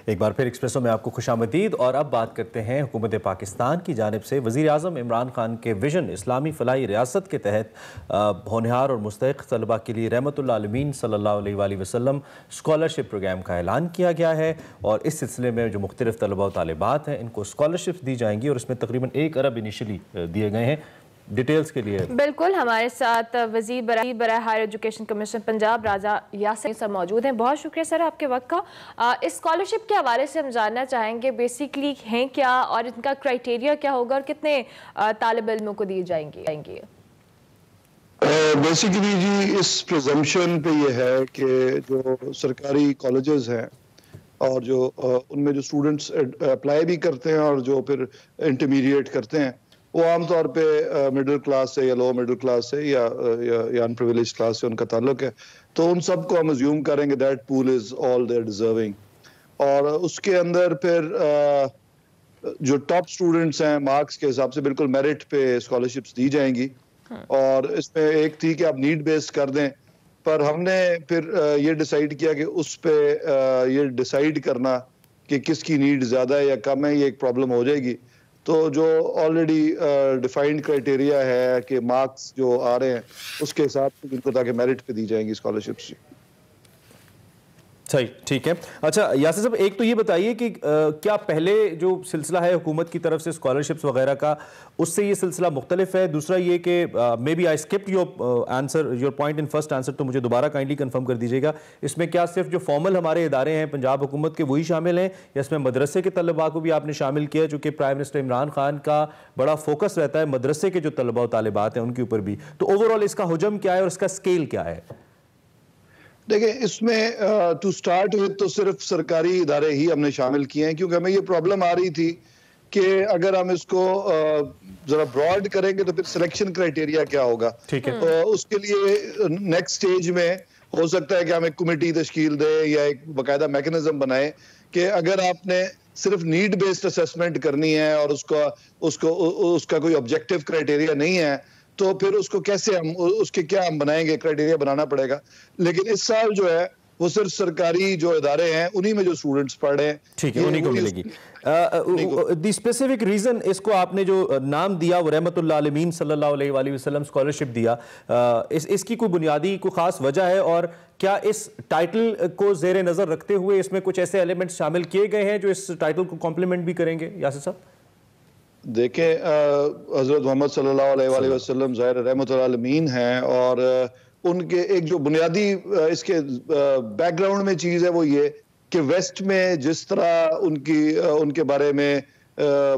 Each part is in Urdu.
ایک بار پھر ایکسپریسو میں آپ کو خوش آمدید، اور اب بات کرتے ہیں حکومت پاکستان کی جانب سے وزیر اعظم عمران خان کے ویژن اسلامی فلاحی ریاست کے تحت ہونہار اور مستحق طلبہ کے لیے رحمت اللہ عالمین صلی اللہ علیہ وآلہ وسلم اسکالرشپ پروگرام کا اعلان کیا گیا ہے، اور اس سلسلے میں جو مختلف طلبہ و طالبات ہیں ان کو اسکالرشپ دی جائیں گی، اور اس میں تقریباً 1 ارب انیشلی دیے گئے ہیں۔ ڈیٹیلز کے لیے بالکل ہمارے ساتھ وزیر برائے ہائر ایجوکیشن کمیشن پنجاب راجہ یاسر صاحب موجود ہیں۔ بہت شکریہ سر آپ کے وقت کا۔ اس اسکالرشپ کے حوالے سے ہم جاننا چاہیں گے بیسیکلی ہیں کیا، اور ان کا کرائیٹیریا کیا ہوگا، اور کتنے طالب علموں کو دیے جائیں گے؟ بیسیکلی جی اس پریزمپشن پہ یہ ہے کہ جو سرکاری کالجز ہیں اور جو ان میں جو اسٹوڈنٹس اپلائی بھی کرتے ہیں اور جو پھر انٹرمیڈیٹ کرتے ہیں وہ عام طور پہ مڈل کلاس سے یا لو مڈل کلاس سے یا ان پریویلیج کلاس سے ان کا تعلق ہے، تو ان سب کو ہم ازیوم کریں گے that pool is all they deserving, اور اس کے اندر پھر جو ٹاپ اسٹوڈنٹس ہیں مارکس کے حساب سے بالکل میرٹ پہ اسکالرشپس دی جائیں گی، اور اس میں ایک تھی کہ آپ نیڈ بیسڈ کر دیں، پر ہم نے پھر یہ ڈیسائیڈ کیا کہ اس پہ یہ ڈیسائیڈ کرنا کہ کس کی نیڈ زیادہ ہے یا کم ہے یہ ایک پرابلم ہو جائے گی، تو جو آلریڈی ڈیفائنڈ کرائیٹیریا ہے کہ مارکس جو آ رہے ہیں اس کے حساب سے ان کو تاکہ میرٹ پہ دی جائیں گی اسکالرشپس۔ صحیح، ٹھیک ہے۔ اچھا یاسر صاحب، ایک تو یہ بتائیے کہ کیا پہلے جو سلسلہ ہے حکومت کی طرف سے اسکالرشپس وغیرہ کا اس سے یہ سلسلہ مختلف ہے؟ دوسرا یہ کہ maybe I skipped your point in first answer, تو مجھے دوبارہ کائنڈلی کنفرم کر دیجیے گا، اس میں کیا صرف جو فارمل ہمارے ادارے ہیں پنجاب حکومت کے وہی شامل ہیں، یا اس میں مدرسے کے طلباء کو بھی آپ نے شامل کیا، چونکہ پرائم منسٹر عمران خان کا بڑا فوکس رہتا ہے مدرسے کے جو طلباء و طالبات ہیں ان کے اوپر بھی، تو اوور آل اس کا حجم کیا ہے اور اس کا اسکیل کیا ہے؟ دیکھیں اس میں ٹو سٹارٹ وتھ تو صرف سرکاری ادارے ہی ہم نے شامل کیے ہیں، کیونکہ ہمیں یہ پرابلم آ رہی تھی کہ اگر ہم اس کو ذرا براڈ کریں گے تو پھر سلیکشن کرائیٹیریا کیا ہوگا، تو اس کے لیے نیکسٹ سٹیج میں ہو سکتا ہے کہ ہم ایک کمیٹی تشکیل دیں یا ایک باقاعدہ میکنزم بنائیں کہ اگر آپ نے صرف نیڈ بیسڈ اسیسمنٹ کرنی ہے اور اس کا کوئی آبجیکٹیو کرائیٹیریا نہیں ہے تو پھر اس کو کیسے ہم اس کے کیا ہم بنائیں گے، کرائیٹیریا بنانا پڑے گا، لیکن اس سال جو ہے وہ صرف سرکاری جو ادارے ہیں انہی میں جو اسٹوڈنٹس پڑھ رہے ہیں ٹھیک ہے انہی کو ملے گی۔ دی اسپیسیفک ریزن اس کو آپ نے جو نام دیا وہ رحمت اللہ عالمین صلی اللہ علیہ وآلہ وسلم اسکالرشپ دیا، اس کی کوئی بنیادی کوئی خاص وجہ ہے، اور کیا اس ٹائٹل کو زیر نظر رکھتے ہوئے اس میں کچھ ایسے ایلیمنٹس شامل کیے گئے ہیں جو اس ٹائٹل کو کمپلیمنٹ بھی کریں گے؟ یاسر صاحب دیکھیں حضرت محمد صلی اللہ علیہ وآلہ وسلم ظاہر رحمت العالمین ہیں، اور ان کے ایک جو بنیادی اس کے بیک گراؤنڈ میں چیز ہے وہ یہ کہ ویسٹ میں جس طرح ان کے بارے میں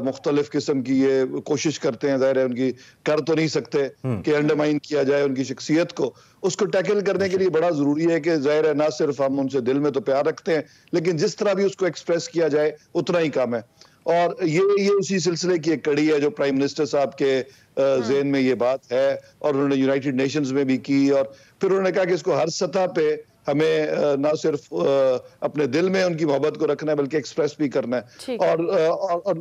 مختلف قسم کی یہ کوشش کرتے ہیں، ظاہر ہے ان کی کر تو نہیں سکتے کہ انڈرمائن کیا جائے ان کی شخصیت کو، اس کو ٹیکل کرنے کے لیے بڑا ضروری ہے کہ ظاہر ہے نہ صرف ہم ان سے دل میں تو پیار رکھتے ہیں لیکن جس طرح بھی اس کو ایکسپریس کیا جائے اتنا ہی کام ہے، اور یہ اسی سلسلے کی ایک کڑی ہے جو پرائم منسٹر صاحب کے ذہن میں یہ بات ہے، اور انہوں نے یونائٹڈ نیشنز میں بھی کی، اور پھر انہوں نے کہا کہ اس کو ہر سطح پہ ہمیں نہ صرف اپنے دل میں ان کی محبت کو رکھنا ہے بلکہ ایکسپریس بھی کرنا ہے، اور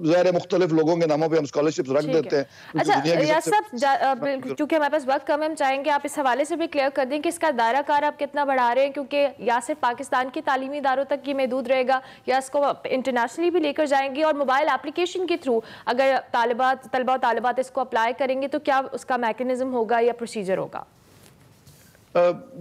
ظاہر مختلف لوگوں کے ناموں پہ ہم اسکالرشپس رکھ دیتے ہیں۔ اچھا یاسر صاحب، چونکہ ہمارے پاس وقت کم ہے، ہم چاہیں گے آپ اس حوالے سے بھی کلیئر کر دیں کہ اس کا دائرہ کار آپ کتنا بڑھا رہے ہیں، کیونکہ یا صرف پاکستان کے تعلیمی اداروں تک یہ محدود رہے گا یا اس کو انٹرنیشنلی بھی لے کر جائیں گے، اور موبائل اپلیکیشن کے تھرو اگر طلبہ و طالبات اس کو اپلائی کریں گے تو کیا اس کا میکنزم ہوگا یا پروسیجر ہوگا؟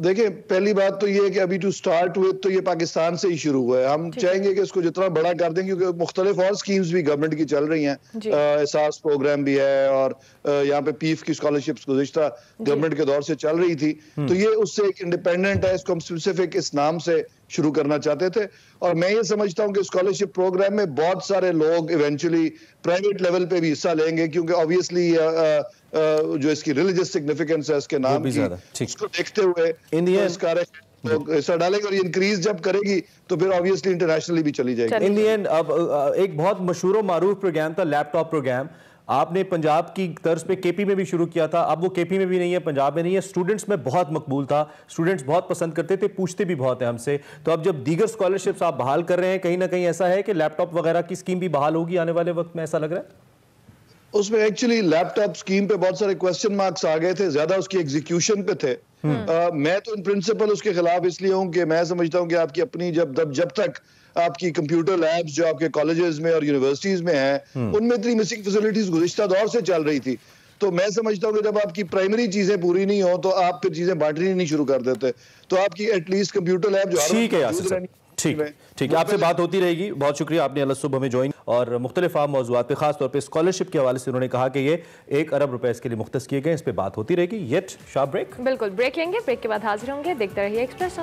دیکھیں پہلی بات تو یہ ہے کہ ابھی ٹو سٹارٹ وتھ تو یہ پاکستان سے ہی شروع ہوا ہے، ہم چاہیں گے کہ اس کو جتنا بڑا کر دیں، کیونکہ مختلف اور سکیمز بھی گورنمنٹ کی چل رہی ہیں، احساس پروگرام بھی ہے، اور یہاں پہ پیف کی اسکالرشپس گزشتہ گورنمنٹ کے دور سے چل رہی تھی، تو یہ اس سے ایک انڈیپینڈنٹ ہے، اس کو ہم اسپیسیفک اس نام سے شروع کرنا چاہتے تھے، اور میں یہ سمجھتا ہوں کہ اسکالرشپ پروگرام میں بہت سارے لوگ ایونچولی پرائیویٹ لیول پہ بھی حصہ لیں گے، کیونکہ آبویسلی جو اس کی ریلیجس سگنیفیکنس ہے اس کے نام کی، اس کو دیکھتے ہوئے اس کا حصہ ڈالیں گے، اور یہ انکریز جب کرے گی تو پھر آبویسلی انٹرنیشنلی بھی چلی جائے گی۔ ان دی اینڈ اب ایک بہت مشہور و معروف پروگرام تھا لیپ ٹاپ پروگرام، آپ نے پنجاب کی طرز پہ کے پی میں بھی شروع کیا تھا، اب وہ کے پی میں بھی نہیں ہے، پنجاب میں نہیں ہے، اسٹوڈنٹس میں بہت مقبول تھا، اسٹوڈنٹس بہت پسند کرتے تھے، پوچھتے بھی بہت ہیں ہم سے، تو اب جب دیگر اسکالرشپس آپ بحال کر رہے ہیں کہیں نہ کہیں ایسا ہے کہ لیپ ٹاپ وغیرہ کی اسکیم بھی بحال ہوگی آنے والے وقت میں، ایسا لگ رہا ہے؟ اس میں ایکچولی لیپ ٹاپ اسکیم پہ بہت سارے کوسچن مارکس آ گئے تھے, زیادہ اس کی ایگزیکیوشن پہ تھے. میں تو ان پرنسپل اس کے خلاف اس لیے ہوں کہ میں سمجھتا ہوں کہ آپ کی اپنی جب تک آپ کی کمپیوٹر لیبس جو آپ کے کالجز میں اور یونیورسٹیز میں ہیں ان میں اتنی مسنگ فیسلٹیز گزشتہ دور سے چل رہی تھی, تو میں سمجھتا ہوں کہ جب آپ کی پرائمری چیزیں پوری نہیں ہوں تو آپ پھر چیزیں بانٹنی نہیں شروع کر دیتے. تو آپ کی ایٹ لیسٹ کمپیوٹر لیب جو ٹھیک ہے یاسر صاحب, ٹھیک ہے, آپ سے بات ہوتی رہے گی. بہت شکریہ, آپ نے الگ صبح میں جوائن اور مختلف عام موضوعات پہ, خاص طور پہ اسکالرشپ کے حوالے سے انہوں نے کہا کہ یہ 1 ارب روپے اس کے لیے مختص کیے گئے, اس پہ بات ہوتی رہے گی. یٹ شارپ بریک, بالکل بریک لیں گے, بریک کے بعد حاضر ہوں گے. دیکھتے رہیے ایکسپریسو.